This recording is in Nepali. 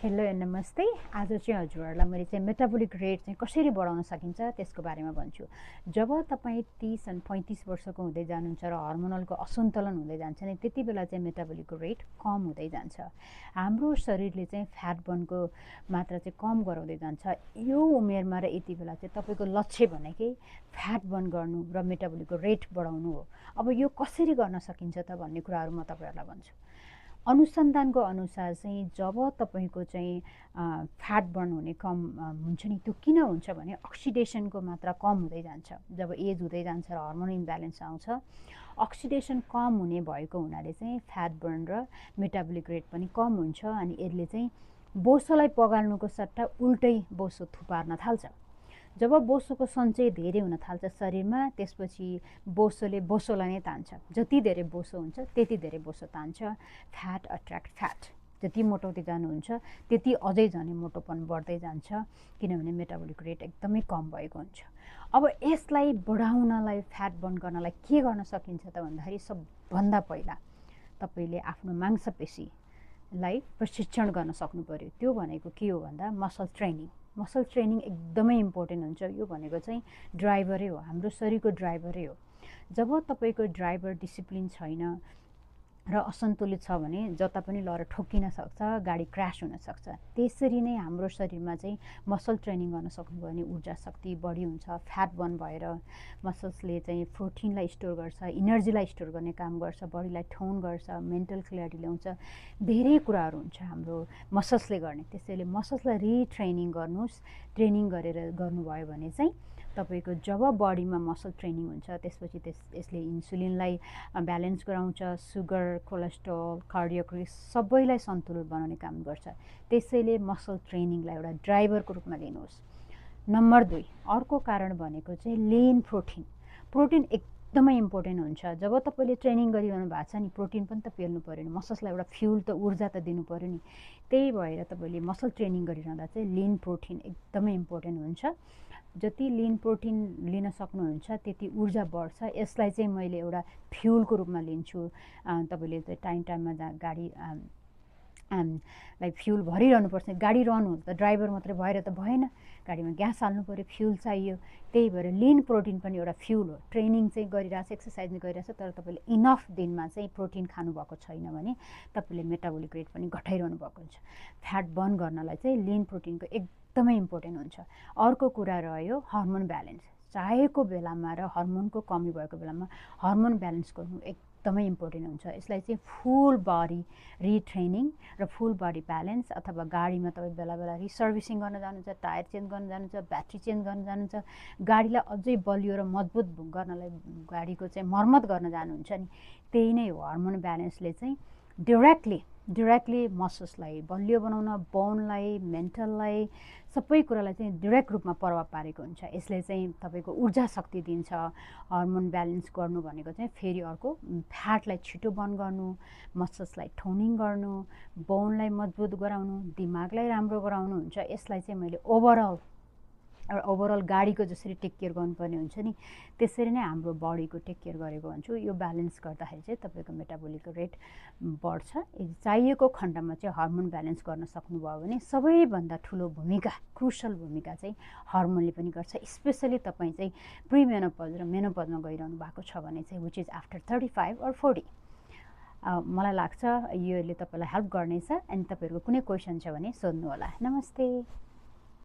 हेलो एन्ड नमस्ते। आज चाहिँ हजुरहरूलाई मैले चाहिँ मेटाबोलिक रेट चाहिँ कसरी बढाउन सकिन्छ त्यसको बारेमा भन्छु। जब तपाईँ 30 अनि 35 वर्षको हुँदै जानुहुन्छ र हर्मोनलको असन्तुलन हुँदै जान्छ नि, त्यति बेला चाहिँ मेटाबोलिकको रेट कम हुँदै जान्छ। हाम्रो शरीरले चाहिँ फ्याट बर्नको मात्रा चाहिँ कम गराउँदै जान्छ। यो उमेरमा र यति बेला चाहिँ तपाईँको लक्ष्य भनेकै फ्याट बर्न गर्नु र मेटाबोलिकको रेट बढाउनु हो। अब यो कसरी गर्न सकिन्छ त भन्ने कुराहरू म तपाईँहरूलाई भन्छु। अनुसन्धानको अनुसार चाहिँ जब तपाईँको चाहिँ फ्याट बर्न हुने कम हुन्छ नि, त्यो किन हुन्छ भने अक्सिडेसनको मात्रा कम हुँदै जान्छ। जब एज हुँदै जान्छ र हर्मोन इम्ब्यालेन्स आउँछ, अक्सिडेसन कम हुने भएको हुनाले चाहिँ फ्याट बर्न र मेटाबोलिक रेट पनि कम हुन्छ। अनि यसले चाहिँ बोसोलाई पगाल्नुको सट्टा उल्टै बोसो थुपार्न थाल्छ। जब बोसोको सञ्चय धेरै हुन थाल्छ शरीरमा, त्यसपछि बोसोले बोसोलाई नै तान्छ। जति धेरै बोसो हुन्छ त्यति धेरै बोसो तान्छ। Fat attract fat. जति मोटाउँदै जानुहुन्छ त्यति अझै झनै मोटोपन बढ्दै जान्छ, किनभने मेटाबोलिक रेट एकदमै कम भएको हुन्छ। अब यसलाई बढाउनलाई, फ्याट बर्न गर्नलाई के गर्न सकिन्छ त भन्दाखेरि सबभन्दा पहिला तपाईँले आफ्नो मांसपेशीलाई प्रशिक्षण गर्न सक्नु पर्यो। त्यो भनेको के हो भन्दा मसल ट्रेनिङ। मसल ट्रेनिङ एकदमै इम्पोर्टेन्ट हुन्छ। यो भनेको चाहिँ ड्राइभरै हो, हाम्रो शरीरको ड्राइभरै हो। जब तपाईँको ड्राइभर डिसिप्लिन छैन र असन्तुलित छ भने जता पनि लएर ठोकिन सक्छ, गाडी क्रास हुनसक्छ। त्यसरी नै हाम्रो शरीरमा चाहिँ मसल ट्रेनिङ गर्न सक्नुभयो भने ऊर्जा शक्ति बढी हुन्छ। फ्याट बर्न भएर मसल्सले चाहिँ प्रोटिनलाई स्टोर गर्छ, इनर्जीलाई स्टोर गर्ने काम गर्छ, बडीलाई टोन गर्छ, मेन्टल क्लियरिटी ल्याउँछ। धेरै कुराहरू हुन्छ हाम्रो मसल्सले गर्ने। त्यसैले मसल्सलाई रिट्रेनिङ गर्नुहोस्। ट्रेनिङ गरेर गर्नुभयो भने चाहिँ तपाईँको जब बडीमा मसल ट्रेनिङ हुन्छ, त्यसपछि यसले इन्सुलिनलाई ब्यालेन्स गराउँछ, सुगर, कोलेस्ट्रोल, कार्डियक रिस्क सबैलाई सन्तुलित बनाउने काम गर्छ। त्यसैले मसल ट्रेनिङलाई एउटा ड्राइभरको रूपमा लिनुहोस्। नम्बर 2, अर्को कारण भनेको चाहिँ लिन प्रोटिन। प्रोटिन एकदमै इम्पोर्टेन्ट हुन्छ। जब तपाईँले ट्रेनिङ गरिरहनु भएको छ नि, प्रोटिन पनि त पेल्नु पऱ्यो नि, मसल्सलाई एउटा फ्युल त, ऊर्जा त दिनु पऱ्यो नि। त्यही भएर तपाईँले मसल ट्रेनिङ गरिरहँदा चाहिँ लिन प्रोटिन एकदमै इम्पोर्टेन्ट हुन्छ। जति लिन प्रोटिन लिन सक्नुहुन्छ त्यति ऊर्जा बढ्छ। यसलाई चाहिँ मैले एउटा फ्युलको रूपमा लिन्छु। तपाईँले चाहिँ टाइममा गाडी लाई फ्युल भरिरहनुपर्छ। गाडी रहनु त ड्राइभर मात्रै भएर त भएन, गाडीमा ग्यास हाल्नु पऱ्यो, फ्युल चाहियो। त्यही भएर लिन प्रोटिन पनि एउटा फ्युल हो। ट्रेनिङ चाहिँ गरिरहेछ, एक्सर्साइज पनि गरिरहेछ, तर तपाईँले इनफ दिनमा चाहिँ प्रोटिन खानुभएको छैन भने तपाईँले मेटाबोलिक रेट पनि घटाइरहनु भएको हुन्छ। फ्याट बर्न गर्नलाई चाहिँ लिन प्रोटिनको एकदमै इम्पोर्टेन्ट हुन्छ। अर्को कुरा रह्यो हर्मोन ब्यालेन्स। चाहेको बेलामा र हर्मोनको कमी भएको बेलामा हर्मोन ब्यालेन्स गर्नु एकदमै इम्पोर्टेन्ट हुन्छ। यसलाई चाहिँ फुल बडी रिट्रेनिङ र फुल बडी ब्यालेन्स, अथवा गाडीमा तपाईँ बेला बेला रिसर्भिसिङ गर्न जानुहुन्छ, टायर चेन्ज गर्न जानुहुन्छ, ब्याट्री चेन्ज गर्न जानुहुन्छ, गाडीलाई अझै बलियो र मजबुत गर्नलाई गाडीको चाहिँ मर्मत गर्न जानुहुन्छ नि, त्यही नै हो। हर्मोन ब्यालेन्सले चाहिँ डिरेक्टली मसल्सलाई बलियो बनाउन, बोनलाई, मेन्टललाई, सबै कुरालाई चाहिँ डिरेक्ट रूपमा प्रभाव पारेको हुन्छ। यसले चाहिँ तपाईँको ऊर्जा शक्ति दिन्छ। हर्मोन ब्यालेन्स गर्नु भनेको चाहिँ फेरि अर्को फ्याटलाई छिटो बर्न गर्नु, मसल्सलाई टोनिङ गर्नु, बोनलाई मजबुत गराउनु, दिमागलाई राम्रो गराउनु हुन्छ। यसलाई चाहिँ मैले ओभरअल गाडीको जसरी टेक केयर गर्नुपर्ने हुन्छ नि, त्यसरी नै हाम्रो बडीको टेक केयर गरेको भन्छु। यो ब्यालेन्स गर्दाखेरि चाहिँ तपाईँको मेटाबोलिक रेट बढ्छ। चाहिएको खण्डमा चाहिँ हर्मोन ब्यालेन्स गर्न सक्नुभयो भने सबैभन्दा ठुलो भूमिका, क्रुसल भूमिका चाहिँ हर्मोनले पनि गर्छ। स्पेसली तपाईँ चाहिँ प्रिमेनोपज र मेनोपजमा गइरहनु भएको छ भने चाहिँ, विच इज आफ्टर 35 or 40। मलाई लाग्छ यसले तपाईँलाई हेल्प गर्नेछ। अनि तपाईँहरूको कुनै क्वेसन छ भने सोध्नु होला। नमस्ते।